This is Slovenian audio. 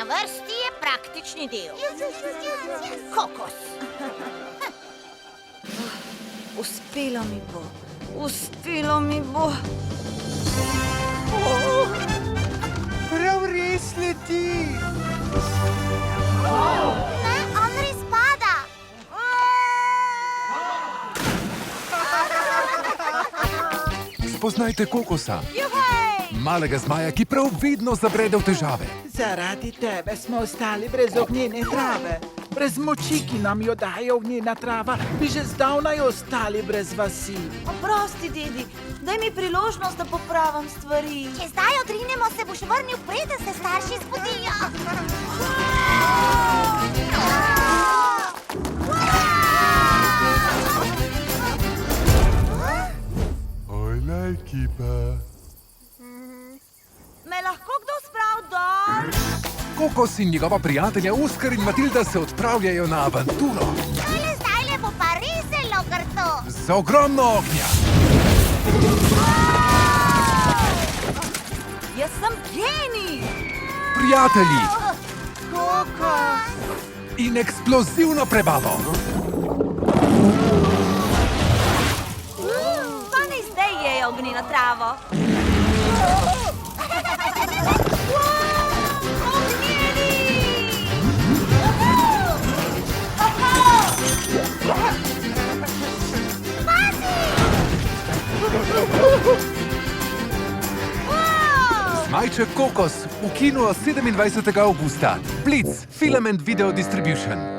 vrsti je praktični del. Kokos. Uspelo mi bo. Uspelo mi bo. Prav res leti. Ne, on res pada. Spoznajte kokosa, Juhej! malega zmaja, ki prav vedno zabrede v težave. Zaradi tebe smo ostali brez ognjene trave. Brez moči, ki nam jo daje ognjena trava, bi že zdavnaj ostali brez vasi. Oprosti, dedi, daj mi priložnost, da popravim stvari. Če zdaj odrinemo, se boš vrnil, preden se starši zbudijo. Ojla ekipa. Me lahko kdo sprav dol? Kokos in njegova prijatelja Oskar in Matilda se odpravljajo na avanturo Zdajle bo pa res zelo grdo. z ogromno ognja. Jaz sem genij! Prijatelji Kokos! in eksplozivno prebavo. Pa naj zdaj jejo ognjeno travo. Zmajček Kokos v kinu 27. avgusta. Blitz Film and Video Distribution.